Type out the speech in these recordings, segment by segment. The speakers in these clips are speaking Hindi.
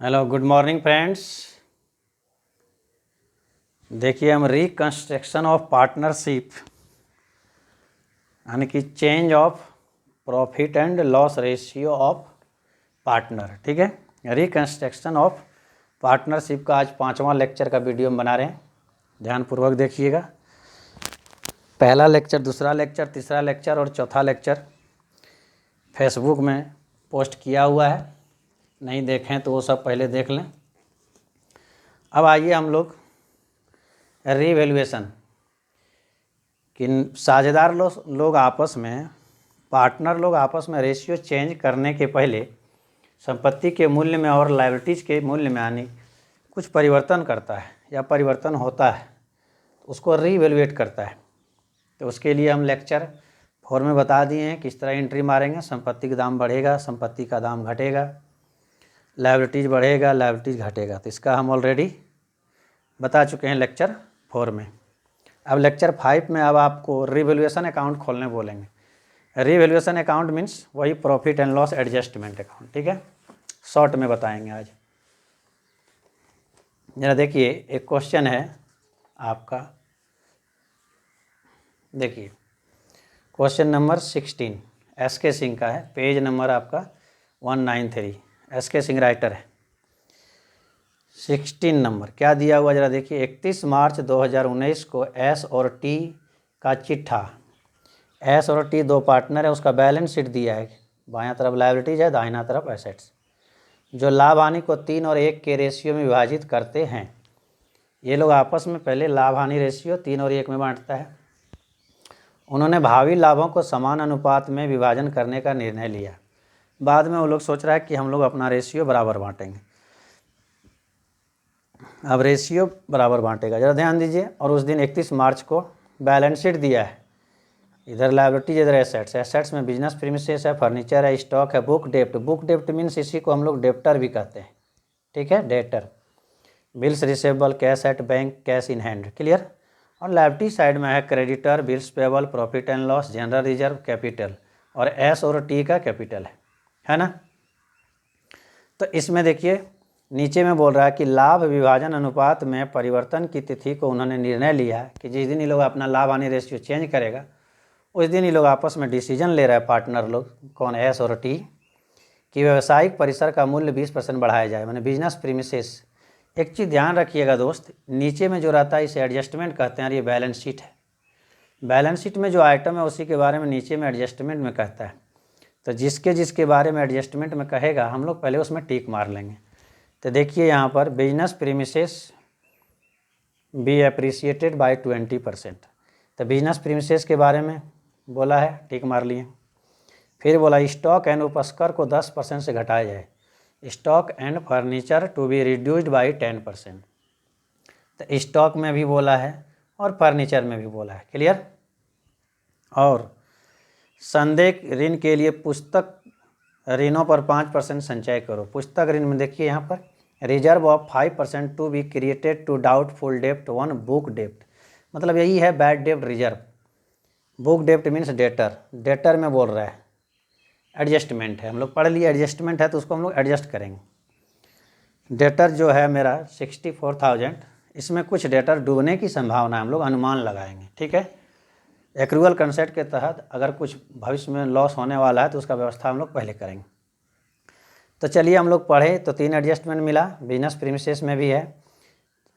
Hello good morning friends. देखिए हम रिकंस्ट्रक्शन ऑफ पार्टनरशिप यानी कि change of profit and loss ratio of partner, ठीक है। रिकंस्ट्रक्शन ऑफ पार्टनरशिप का आज 5वां लेक्चर का वीडियो हम बना रहे हैं, ध्यानपूर्वक देखिएगा। पहला लेक्चर, दूसरा लेक्चर, तीसरा लेक्चर और चौथा लेक्चर फेसबुक में पोस्ट किया हुआ है, नहीं देखें तो वो सब पहले देख लें। अब आइए हम लोग रीवैल्यूएशन कि साझेदार लोग आपस में, पार्टनर लोग आपस में रेशियो चेंज करने के पहले संपत्ति के मूल्य में और लायबिलिटीज़ के मूल्य में यानी कुछ परिवर्तन करता है या परिवर्तन होता है, उसको रीवैल्यूएट करता है। तो उसके लिए हम लेक्चर 4 में बता दिए हैं किस तरह एंट्री मारेंगे। संपत्ति का दाम बढ़ेगा, संपत्ति का दाम घटेगा, लायबिलिटीज़ बढ़ेगा, लायबिलिटीज़ घटेगा। तो इसका हम ऑलरेडी बता चुके हैं लेक्चर 4 में। अब लेक्चर 5 में अब आपको रिवैल्यूएशन अकाउंट खोलने बोलेंगे। रिवैल्यूएशन अकाउंट मीन्स वही profit and loss adjustment account, ठीक है। शॉर्ट में बताएंगे आज। जरा देखिए, एक क्वेश्चन है आपका, देखिए क्वेश्चन नंबर 16 एस के सिंह का है, पेज नंबर आपका 193। एस के सिंह राइटर है। 16 नंबर क्या दिया हुआ जरा देखिए। 31 मार्च 2019 को एस और टी का चिट्ठा, एस और टी दो पार्टनर है, उसका बैलेंस शीट दिया है। बायां तरफ लायबिलिटीज है, दाहिना तरफ एसेट्स, जो लाभ हानि को 3 और 1 के रेशियो में विभाजित करते हैं। ये लोग आपस में पहले लाभ हानि रेशियो 3 और 1 में बांटता है। उन्होंने भावी लाभों को समान अनुपात में विभाजन करने का निर्णय लिया। बाद में वो लोग सोच रहा है कि हम लोग अपना रेशियो बराबर बांटेंगे। अब रेशियो बराबर बांटेगा, जरा ध्यान दीजिए। और उस दिन 31 मार्च को बैलेंस शीट दिया है, इधर लायबिलिटीज इधर एसेट्स। एसेट्स में बिजनेस प्रीमिसेस है, फर्नीचर है, स्टॉक है, बुक डेप्ट। बुक डेप्ट मीन्स इसी को हम लोग डेप्टर भी कहते हैं, ठीक है, debtor. Bills receivable, cash at bank, cash in hand, clear. और लायबिलिटी साइड में है creditor, bills payable, profit and loss, general reserve, capital. और एस और टी का कैपिटल है ना। तो इसमें देखिए नीचे में बोल रहा है कि लाभ विभाजन अनुपात में परिवर्तन की तिथि को उन्होंने निर्णय लिया कि जिस दिन ये लोग अपना लाभ हानि रेशियो चेंज करेगा उस दिन ये लोग आपस में डिसीजन ले रहा है, पार्टनर लोग, कौन, एस और टी, कि व्यावसायिक परिसर का मूल्य 20% बढ़ाया जाए, मैंने बिजनेस प्रीमिसेस। एक चीज़ ध्यान रखिएगा दोस्त, नीचे में जो रहता है इसे एडजस्टमेंट कहते हैं और ये बैलेंस शीट है। बैलेंस शीट में जो आइटम है उसी के बारे में नीचे में एडजस्टमेंट में कहता है। तो जिसके बारे में एडजस्टमेंट में कहेगा हम लोग पहले उसमें टिक मार लेंगे। तो देखिए यहाँ पर business premises be appreciated by 20%। तो बिजनेस प्रीमिसेस के बारे में बोला है, टिक मार लिए। फिर बोला स्टॉक एंड उपस्कर को 10% से घटाया जाए, stock and furniture to be reduced by 10%। तो स्टॉक में भी बोला है और फर्नीचर में भी बोला है, क्लियर। और संदेह ऋण के लिए पुस्तक ऋणों पर 5% संचय करो। पुस्तक ऋण में देखिए यहाँ पर reserve of 5% to be created to doubtful डेप्ट 1 बुक डेप्ट, मतलब यही है बैड डेप्ट रिजर्व। बुक डेप्ट मीन्स डेटर, डेटर में बोल रहा है एडजस्टमेंट है, हम लोग पढ़ लिए एडजस्टमेंट है तो उसको हम लोग एडजस्ट करेंगे। डेटर जो है मेरा 64,000, इसमें कुछ डेटर डूबने की संभावना है, हम लोग अनुमान लगाएंगे, ठीक है। एक्रूअल कंसेप्ट के तहत अगर कुछ भविष्य में लॉस होने वाला है तो उसका व्यवस्था हम लोग पहले करेंगे। तो चलिए हम लोग पढ़े तो 3 एडजस्टमेंट मिला, बिजनेस प्रीमिसेस में भी है,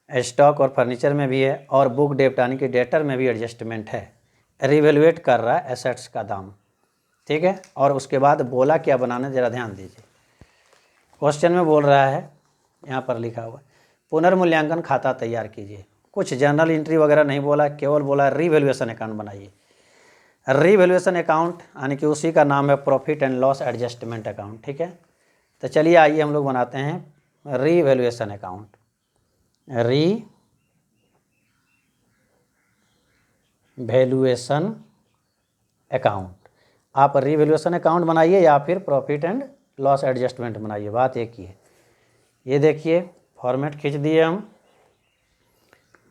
स्टॉक और फर्नीचर में भी है, और बुक डेप्ट यानी कि डेटर में भी एडजस्टमेंट है। रिवैल्यूएट कर रहा है एसेट्स का दाम, ठीक है। और उसके बाद बोला क्या बनाना, जरा ध्यान दीजिए। क्वेश्चन में बोल रहा है, यहाँ पर लिखा हुआ पुनर्मूल्यांकन खाता तैयार कीजिए। कुछ जर्नल एंट्री वगैरह नहीं बोला, केवल बोला रिवैल्यूएशन अकाउंट बनाइए। रिवैल्यूएशन अकाउंट यानी कि उसी का नाम है profit and loss adjustment account, ठीक है। तो चलिए आइए हम लोग बनाते हैं रिवैल्यूएशन अकाउंट। रिवैल्यूएशन अकाउंट, आप रिवैल्यूएशन अकाउंट बनाइए या फिर प्रॉफिट एंड लॉस एडजस्टमेंट बनाइए, बात एक ही है। ये देखिए फॉर्मेट खींच दिए हम,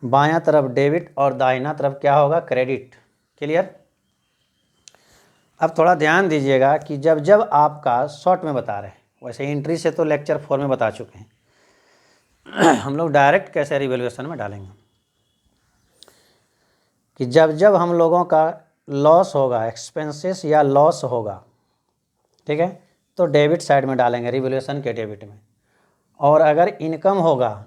बायां तरफ डेबिट और दाहिना तरफ क्या होगा, क्रेडिट, क्लियर। अब थोड़ा ध्यान दीजिएगा कि जब आपका शॉर्ट में बता रहे हैं, वैसे एंट्री से तो लेक्चर 4 में बता चुके हैं, हम लोग डायरेक्ट कैसे रिवैल्यूएशन में डालेंगे कि जब जब हम लोगों का लॉस होगा, एक्सपेंसेस या लॉस होगा, ठीक है, तो डेबिट साइड में डालेंगे, रिवैल्यूएशन के डेबिट में। और अगर इनकम होगा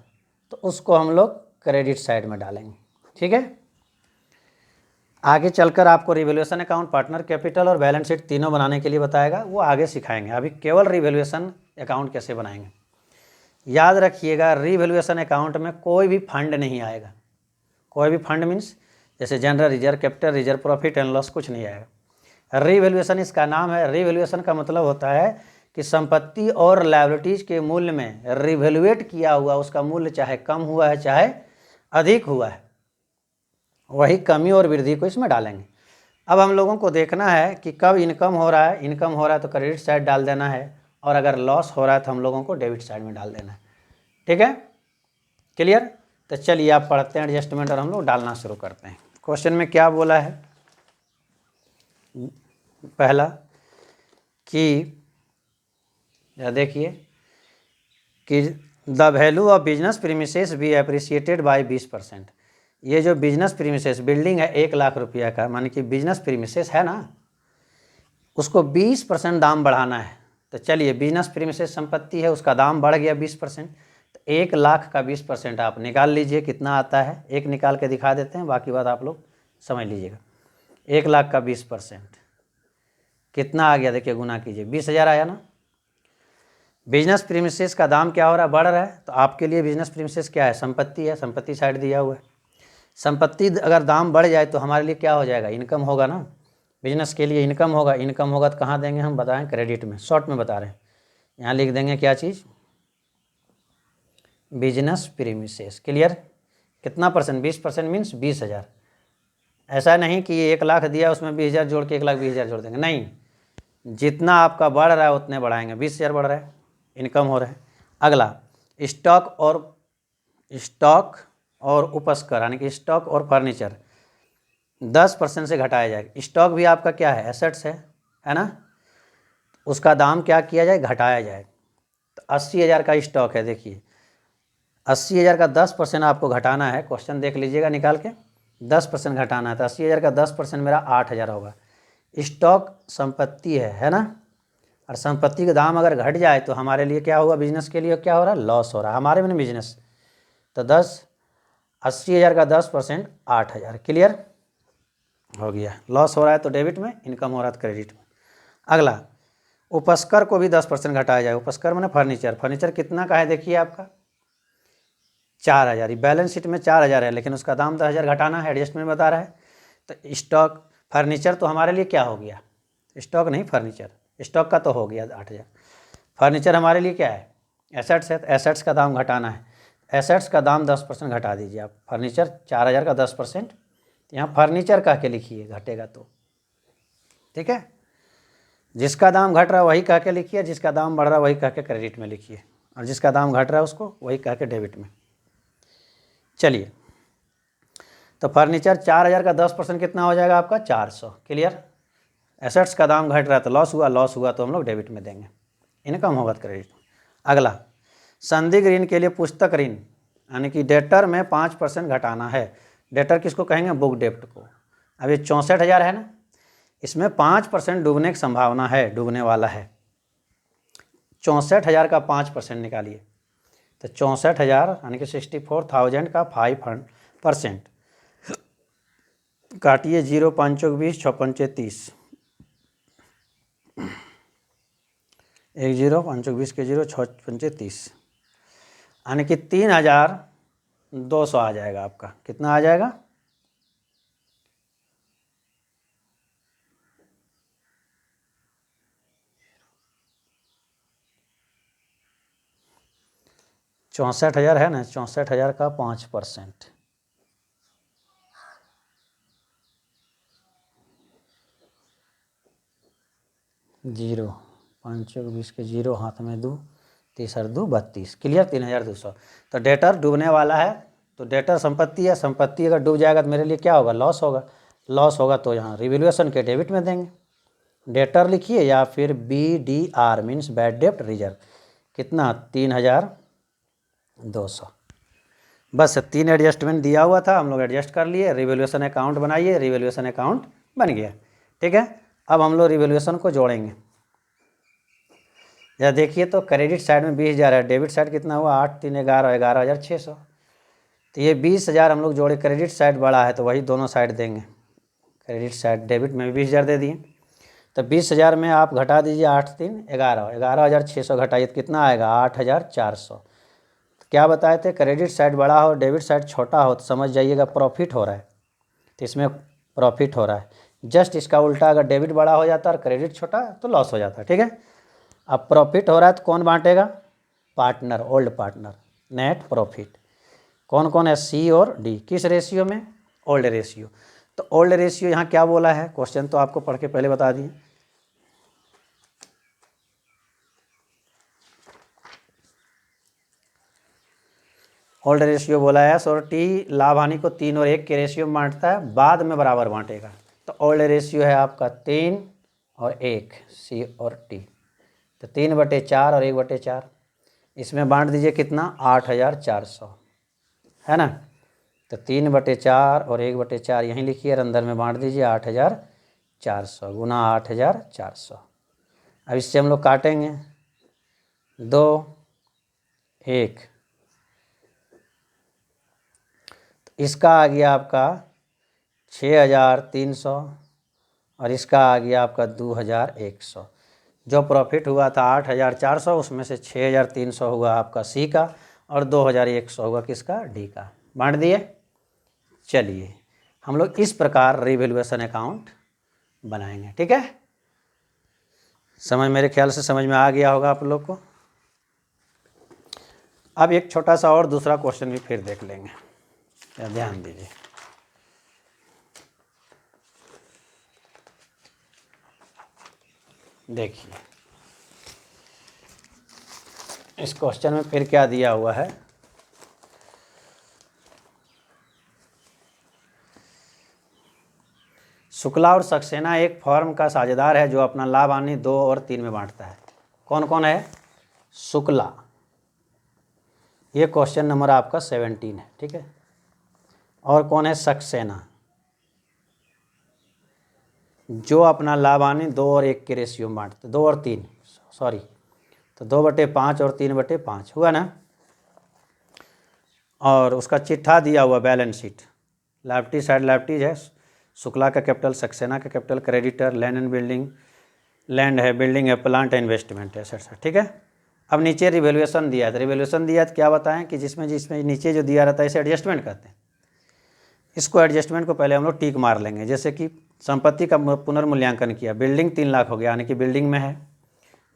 तो उसको हम लोग क्रेडिट साइड में डालेंगे, ठीक है। आगे चलकर आपको रिवैल्यूएशन अकाउंट, पार्टनर कैपिटल और बैलेंस शीट तीनों बनाने के लिए बताएगा, वो आगे सिखाएंगे। अभी केवल रिवैल्यूएशन अकाउंट कैसे बनाएंगे। याद रखिएगा, रिवैल्यूएशन अकाउंट में कोई भी फंड नहीं आएगा। कोई भी फंड मीन्स जैसे general reserve, capital reserve, profit and loss, कुछ नहीं आएगा। रिवैल्यूएशन इसका नाम है। रिवैल्यूएशन का मतलब होता है कि संपत्ति और लायबिलिटीज के मूल्य में रिवैल्यूएट किया हुआ उसका मूल्य चाहे कम हुआ है चाहे अधिक हुआ है, वही कमी और वृद्धि को इसमें डालेंगे। अब हम लोगों को देखना है कि कब इनकम हो रहा है। इनकम हो रहा है तो क्रेडिट साइड डाल देना है, और अगर लॉस हो रहा है तो हम लोगों को डेबिट साइड में डाल देना है, ठीक है, क्लियर। तो चलिए आप पढ़ते हैं एडजस्टमेंट और हम लोग डालना शुरू करते हैं। क्वेश्चन में क्या बोला है, पहला कि देखिए कि the value of business premises be appreciated by 20%। ये जो बिजनेस प्रीमिसेस बिल्डिंग है 1 लाख रुपया का, माने कि बिजनेस प्रीमिसेस है ना, उसको 20% दाम बढ़ाना है। तो चलिए, बिजनेस प्रीमिसेस संपत्ति है, उसका दाम बढ़ गया 20%, तो 1 लाख का 20% आप निकाल लीजिए कितना आता है। एक निकाल के दिखा देते हैं, बाकी बात आप लोग समझ लीजिएगा। 1 लाख का 20% कितना आ गया, देखिए गुना कीजिए, 20,000 आया ना। बिजनेस प्रीमिसेस का दाम क्या हो रहा है, बढ़ रहा है, तो आपके लिए बिजनेस प्रीमिसेस क्या है, संपत्ति है, संपत्ति साइड दिया हुआ है। संपत्ति अगर दाम बढ़ जाए तो हमारे लिए क्या हो जाएगा, इनकम होगा ना। बिजनेस के लिए इनकम होगा, इनकम होगा तो कहाँ देंगे हम, बताएं, क्रेडिट में। शॉर्ट में बता रहे हैं, यहाँ लिख देंगे क्या चीज़, बिजनेस प्रीमिसेस, क्लियर। कितना परसेंट, 20% मीन्स 20,000। ऐसा नहीं कि 1 लाख दिया उसमें 20,000 जोड़ के 1,20,000 जोड़ देंगे, नहीं, जितना आपका बढ़ रहा है उतने बढ़ाएंगे। 20,000 बढ़ रहा है, इनकम हो रहा है। अगला स्टॉक और उपस्कर, यानी कि स्टॉक और फर्नीचर 10% से घटाया जाएगा। स्टॉक भी आपका क्या है, एसेट्स है ना, उसका दाम क्या किया जाए, घटाया जाए। तो 80,000 का स्टॉक है, देखिए 80,000 का 10% आपको घटाना है। क्वेश्चन देख लीजिएगा निकाल के, 10% घटाना है, तो 80,000 का 10% मेरा 8,000 होगा। स्टॉक संपत्ति है ना, और संपत्ति का दाम अगर घट जाए तो हमारे लिए क्या होगा, बिजनेस के लिए क्या हो रहा है, लॉस हो रहा है हमारे में बिजनेस। तो 80,000 का 10% 8,000, क्लियर हो गया। लॉस हो रहा है तो डेबिट में, इनकम हो रहा है तो क्रेडिट में। अगला, उपस्कर को भी 10% घटाया जाए। उपस्कर मैंने फर्नीचर, फर्नीचर कितना का है, देखिए आपका 4,000। बैलेंस शीट में 4,000 है, लेकिन उसका दाम 10,000 घटाना है, एडजस्टमेंट बता रहा है। तो स्टॉक फर्नीचर तो हमारे लिए क्या हो गया, स्टॉक नहीं फर्नीचर, स्टॉक का तो हो गया 8,000। फर्नीचर हमारे लिए क्या है, एसेट्स है, तो एसेट्स का दाम घटाना है। एसेट्स का दाम 10% घटा दीजिए आप। फर्नीचर 4,000 का 10%, यहाँ फर्नीचर कह के लिखिए, घटेगा तो, ठीक है। जिसका दाम घट रहा है वही कह के लिखिए, जिसका दाम बढ़ रहा है वही कह के क्रेडिट में लिखिए, और जिसका दाम घट रहा है उसको वही कह के डेबिट में। चलिए, तो फर्नीचर 4,000 का 10% कितना हो जाएगा आपका, 400, क्लियर। एसेट्स का दाम घट रहा है तो लॉस हुआ तो हम लोग डेबिट में देंगे, इनकम होगा तो क्रेडिट। अगला, संदिग्ध ऋण के लिए पुस्तक ऋण, यानी कि डेटर में 5% घटाना है। डेटर किसको कहेंगे, बुक डेप्ट को। अब ये 64,000 है ना, इसमें 5% डूबने की संभावना है, डूबने वाला है। 64,000 का 5% निकालिए, तो 64,000 यानी कि 64,000 का 5% काटिए, 0 5 चौक 20, 6 पंचे 30, 1 0 5 चौक 20 के 0, 6 पंचे 30, यानी कि 3,200 आ जाएगा आपका। कितना आ जाएगा, 64,000 है ना, 64,000 का 5%, 0 5 चौक 20 के 0, हाथ में 2, 30 और 2 32, क्लियर। 3,200। तो डेटर डूबने वाला है, तो डेटर संपत्ति है, संपत्ति अगर डूब जाएगा तो मेरे लिए क्या होगा, लॉस होगा। लॉस होगा तो यहाँ रिवैल्यूएशन के डेबिट में देंगे। डेटर लिखिए, या फिर BDR मीन्स बैड डेप्ट रिजर्व। कितना, 3,000 200। बस 3 एडजस्टमेंट दिया हुआ था, हम लोग एडजस्ट कर लिए, रिवैल्यूएशन अकाउंट बनाइए, रिवैल्यूएशन अकाउंट बन गया। ठीक है, अब हम लोग रिवैल्यूएशन को जोड़ेंगे। या देखिए तो क्रेडिट साइड में 20,000 है, डेबिट साइड कितना हुआ 8 3 11 11,600। तो ये 20,000 हम लोग जोड़े, क्रेडिट साइड बड़ा है तो वही दोनों साइड देंगे। क्रेडिट साइड डेबिट में भी 20,000 दे दिए, तो 20,000 में आप घटा दीजिए 8 3 11 11,600 घटाइए तो कितना आएगा 8,400। तो क्या बताए थे, क्रेडिट साइड बड़ा हो डेबिट साइड छोटा हो तो समझ जाइएगा प्रॉफिट हो रहा है, तो इसमें प्रॉफिट हो रहा है। जस्ट इसका उल्टा, अगर डेबिट बड़ा हो जाता और क्रेडिट छोटा तो लॉस हो जाता। ठीक है, अब प्रॉफिट हो रहा है तो कौन बांटेगा, partner, old partner, net profit. कौन कौन है, सी और डी, किस रेशियो में, ओल्ड रेशियो। तो ओल्ड रेशियो यहाँ क्या बोला है, क्वेश्चन तो आपको पढ़ के पहले बता दिए। ओल्ड रेशियो बोला है और टी लाभ हानि को 3 और 1 के रेशियो में बांटता है, बाद में बराबर बांटेगा। तो ओल्ड रेशियो है आपका 3 और 1, सी और टी। तो 3/4 और 1/4, इसमें बांट दीजिए कितना 8,400, है ना। तो 3/4 और 1/4 यहीं लिखिए और अंदर में बांट दीजिए 8,400 गुना 8,400। अब इससे हम लोग काटेंगे 2 1, तो इसका आ गया आपका 6,300 और इसका आ गया आपका 2,100। जो प्रॉफिट हुआ था 8,400, उसमें से 6,300 हुआ आपका सी का और 2,100 हुआ किसका, डी का। बांट दिए। चलिए हम लोग इस प्रकार रिवैल्यूएशन अकाउंट बनाएंगे। ठीक है, समझ, मेरे ख्याल से समझ में आ गया होगा आप लोग को। अब एक छोटा सा और दूसरा क्वेश्चन भी फिर देख लेंगे, ध्यान दीजिए। देखिए इस क्वेश्चन में फिर क्या दिया हुआ है, शुक्ला और सक्सेना एक फर्म का साझेदार है जो अपना लाभ हानि 2 और 3 में बांटता है। कौन कौन है, शुक्ला, ये क्वेश्चन नंबर आपका 17 है। ठीक है, और कौन है, सक्सेना, जो अपना लाभ हानि 2 और 1 के रेशियो में बांटते, 2 और 3 सॉरी, तो 2/5 और 3/5 हुआ ना। और उसका चिट्ठा दिया हुआ balance sheet, liability side liabilities है, शुक्ला का कैपिटल, सक्सेना का capital, creditor, land and building, land है, बिल्डिंग है, प्लांट है, इन्वेस्टमेंट है, एसेट्स। ठीक है, अब नीचे रिवैल्यूएशन दिया है, तो रिवैल्यूएशन दिया तो क्या बताएं कि जिसमें जिसमें नीचे जो दिया रहता है इसे एडजस्टमेंट कहते हैं। इसको एडजस्टमेंट को पहले हम लोग टिक मार लेंगे। जैसे कि संपत्ति का पुनर्मूल्यांकन किया, बिल्डिंग 3 लाख हो गया यानी कि बिल्डिंग में है,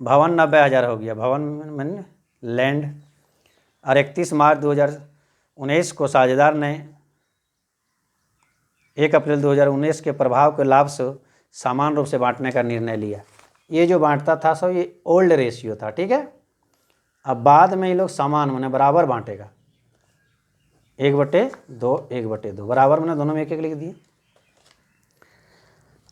भवन 90,000 हो गया, भवन में लैंड, और 31 मार्च 2019 को साझेदार ने 1 अप्रैल 2019 के प्रभाव के लाभ से समान रूप से बांटने का निर्णय लिया। ये जो बांटता था सब ये ओल्ड रेशियो था। ठीक है, अब बाद में ये लोग समान मैंने बराबर बांटेगा, 1/2 1/2 बराबर मैंने दोनों में 1 1 लिख दिए।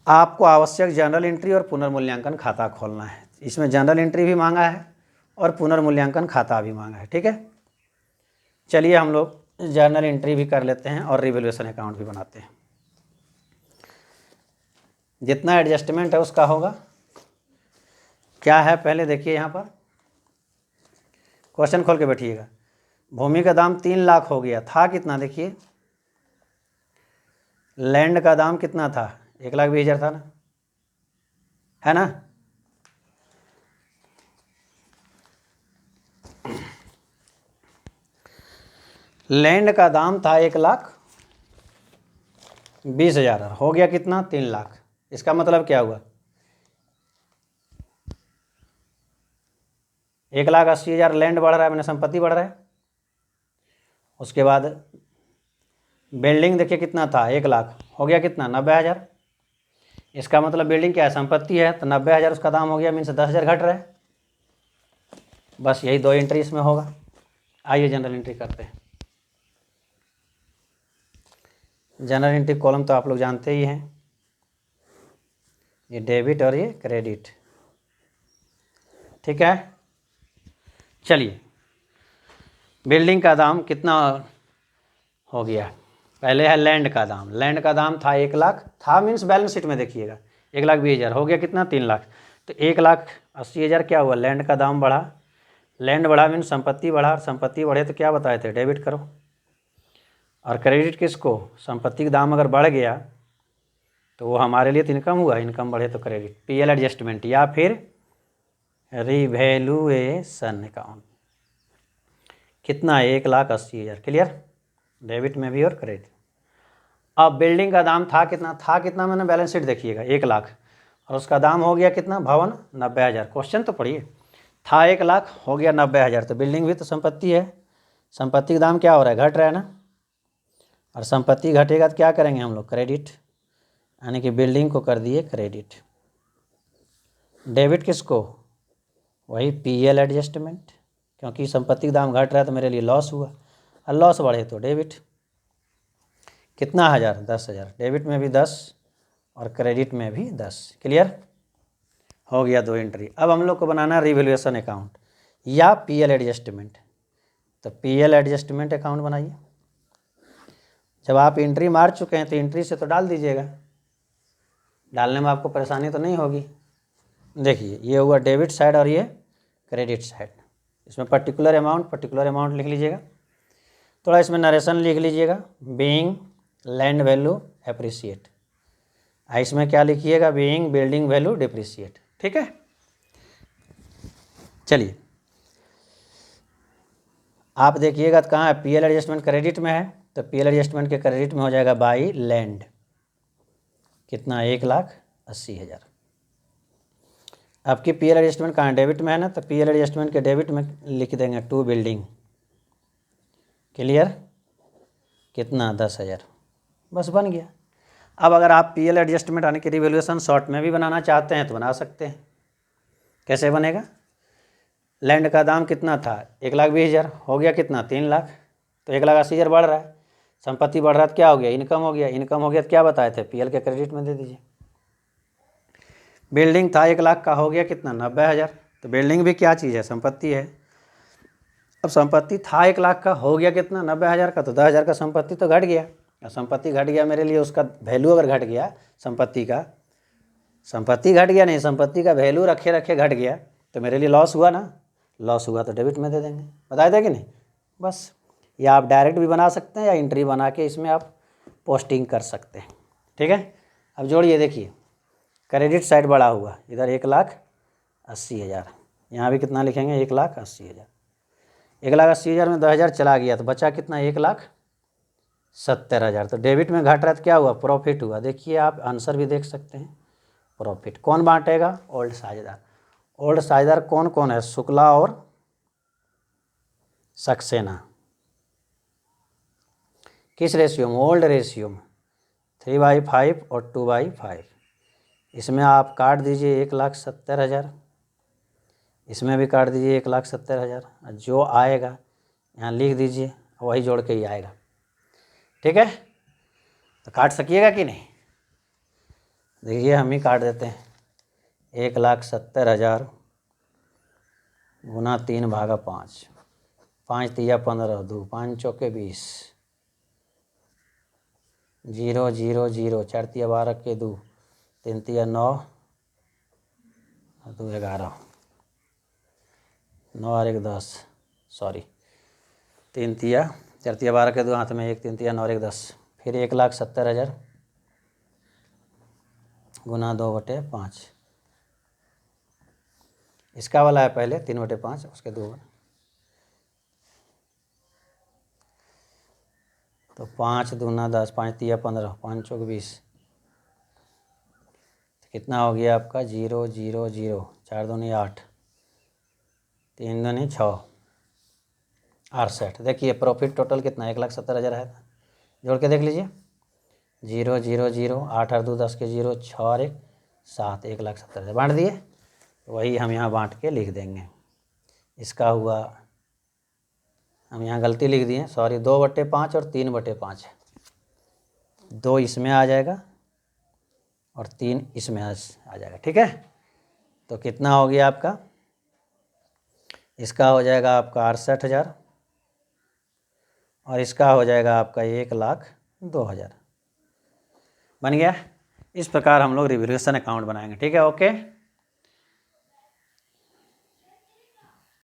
आपको आवश्यक जनरल एंट्री और पुनर्मूल्यांकन खाता खोलना है। इसमें जनरल एंट्री भी मांगा है और पुनर्मूल्यांकन खाता भी मांगा है। ठीक है, चलिए हम लोग जर्नल एंट्री भी कर लेते हैं और रिवैल्यूएशन अकाउंट भी बनाते हैं। जितना एडजस्टमेंट है उसका होगा, क्या है पहले देखिए, यहाँ पर क्वेश्चन खोल के बैठिएगा। भूमि का दाम 3 लाख हो गया था, कितना देखिए, लैंड का दाम कितना था, 1,20,000 था ना, है ना। लैंड का दाम था 1,20,000, हो गया कितना 3 लाख। इसका मतलब क्या हुआ, 1,80,000 लैंड बढ़ रहा है, मैंने संपत्ति बढ़ रहा है। उसके बाद बिल्डिंग देखिए कितना था 1 लाख, हो गया कितना 90,000। इसका मतलब बिल्डिंग क्या है, संपत्ति है, तो 90,000 उसका दाम हो गया, मीन्स 10,000 घट रहा है। बस यही 2 एंट्री इसमें होगा। आइए जनरल एंट्री करते हैं। जनरल एंट्री कॉलम तो आप लोग जानते ही हैं, ये डेबिट और ये क्रेडिट। ठीक है, चलिए बिल्डिंग का दाम कितना हो गया, पहले है लैंड का दाम। लैंड का दाम था 1,00,000, था मीन्स बैलेंस शीट में देखिएगा 1,20,000, हो गया कितना 3,00,000। तो 1,80,000 क्या हुआ, लैंड का दाम बढ़ा। लैंड बढ़ा मीन्स संपत्ति बढ़ा, संपत्ति बढ़े तो क्या बताए थे, डेबिट करो। और क्रेडिट किसको, संपत्ति का दाम अगर बढ़ गया तो वो हमारे लिए तो इनकम हुआ, इनकम बढ़े तो क्रेडिट। पीएल एडजस्टमेंट या फिर रिवैल्यूएशन अकाउंट कितना, 1,80,000। क्लियर, डेबिट में भी और क्रेडिट। अब बिल्डिंग का दाम था कितना मैंने बैलेंस शीट देखिएगा 1,00,000, और उसका दाम हो गया कितना, भवन 90,000। क्वेश्चन तो पढ़िए, था 1,00,000 हो गया 90,000, तो बिल्डिंग भी तो संपत्ति है, संपत्ति का दाम क्या हो रहा है, घट रहा है ना। और संपत्ति घटेगा तो क्या करेंगे हम लोग, क्रेडिट, यानी कि बिल्डिंग को कर दिए क्रेडिट। डेबिट किसको, वही पीएल एडजस्टमेंट, क्योंकि संपत्ति का दाम घट रहा है तो मेरे लिए लॉस हुआ, और लॉस बढ़े तो डेबिट। कितना हज़ार, 10,000, डेबिट में भी 10 और क्रेडिट में भी 10। क्लियर, हो गया 2 एंट्री। अब हम लोग को बनाना रिवैल्यूएशन अकाउंट या पीएल एडजस्टमेंट। तो पीएल एडजस्टमेंट अकाउंट बनाइए। जब आप एंट्री मार चुके हैं तो एंट्री से तो डाल दीजिएगा, डालने में आपको परेशानी तो नहीं होगी। देखिए ये हुआ डेबिट साइड और ये क्रेडिट साइड। इसमें पर्टिकुलर अमाउंट लिख लीजिएगा। थोड़ा इसमें नरेशन लिख लीजिएगा, बीइंग लैंड वैल्यू एप्रिसिएट। इसमें क्या लिखिएगा, बीइंग बिल्डिंग वैल्यू डिप्रिसिएट। ठीक है, चलिए आप देखिएगा तो कहाँ है, पीएल एडजस्टमेंट क्रेडिट में है, तो पीएल एडजस्टमेंट के क्रेडिट में हो जाएगा बाई लैंड, कितना, 1,80,000। आपकी पीएल एडजस्टमेंट कहाँ, डेबिट में है ना, तो पीएल एडजस्टमेंट के डेबिट में लिख देंगे टू बिल्डिंग। क्लियर, कितना, 10,000, बस बन गया। अब अगर आप पीएल एडजस्टमेंट यानी कि रिवैल्यूएशन शॉर्ट में भी बनाना चाहते हैं तो बना सकते हैं। कैसे बनेगा, लैंड का दाम कितना था, 1,20,000, हो गया कितना, 3,00,000, तो 1,80,000 बढ़ रहा है, संपत्ति बढ़ रहा है तो क्या हो गया, इनकम हो गया। इनकम हो गया तो क्या बताए थे, पीएल के क्रेडिट में दे दीजिए। बिल्डिंग था 1,00,000 का, हो गया कितना, 90,000, तो बिल्डिंग भी क्या चीज़ है, संपत्ति है। अब संपत्ति था 1,00,000 का, हो गया कितना, 90,000 का, तो 10,000 का संपत्ति तो घट गया। और संपत्ति घट गया मेरे लिए, उसका वैल्यू अगर घट गया संपत्ति का, संपत्ति घट गया नहीं, संपत्ति का वैल्यू रखे रखे घट गया तो मेरे लिए लॉस हुआ ना, लॉस हुआ तो डेबिट में दे देंगे। बताए थे कि नहीं, बस। या आप डायरेक्ट भी बना सकते हैं या एंट्री बना के इसमें आप पोस्टिंग कर सकते हैं। ठीक है, अब जोड़िए, देखिए क्रेडिट साइड बढ़ा हुआ, इधर 1,80,000, यहाँ भी कितना लिखेंगे, 1,80,000। 1,80,000 में 10,000 चला गया तो बचा कितना, 1,70,000। तो डेबिट में घट रहा है तो क्या हुआ, प्रॉफिट हुआ। देखिए आप आंसर भी देख सकते हैं, प्रॉफिट। कौन बांटेगा, ओल्ड साझेदार। ओल्ड साझेदार कौन कौन है, शुक्ला और सक्सेना। किस रेशियो में, ओल्ड रेशियो में, 3/5 और 2/5। इसमें आप काट दीजिए 1,70,000, इसमें भी काट दीजिए 1,70,000, जो आएगा यहाँ लिख दीजिए, वही जोड़ के ही आएगा। ठीक है, तो काट सकिएगा कि नहीं, देखिए हम ही काट देते हैं। 1,70,000 गुना 3/5, 5 तिया 15, 2 5 चौके 20, 0 0 0, 4 तिया 12 के 2, 3 तिया 9, 2 11, 9 और 1 10, सॉरी 3 तिया 4 तिया 12 के 2 हाथ में 1, 3 तिया 9 और 1 10, फिर 1,70,000 गुना 2/5। इसका वाला है पहले 3/5, उसके 2, तो 5 दूना 10, 5 तिया 15, 5 चौक 20, तो कितना हो गया आपका, 0 0 0, 4 दूनी 8, 3 दूनी 6, 68। देखिए प्रॉफिट टोटल कितना, 1,70,000 है, जोड़ के देख लीजिए, 0 0 0, 8 और 2 10 के 0, 6 और 1 7, 1,70,000 बांट दिए। वही हम यहाँ बांट के लिख देंगे। इसका हुआ, हम यहाँ गलती लिख दिए, सॉरी, 2/5 और 3/5 है, 2 इसमें आ जाएगा और 3 इसमें आ जाएगा। ठीक है, तो कितना हो गया आपका, इसका हो जाएगा आपका 68,000 और इसका हो जाएगा आपका 1,02,000। बन गया। इस प्रकार हम लोग रिवैल्यूएशन अकाउंट बनाएंगे। ठीक है, ओके।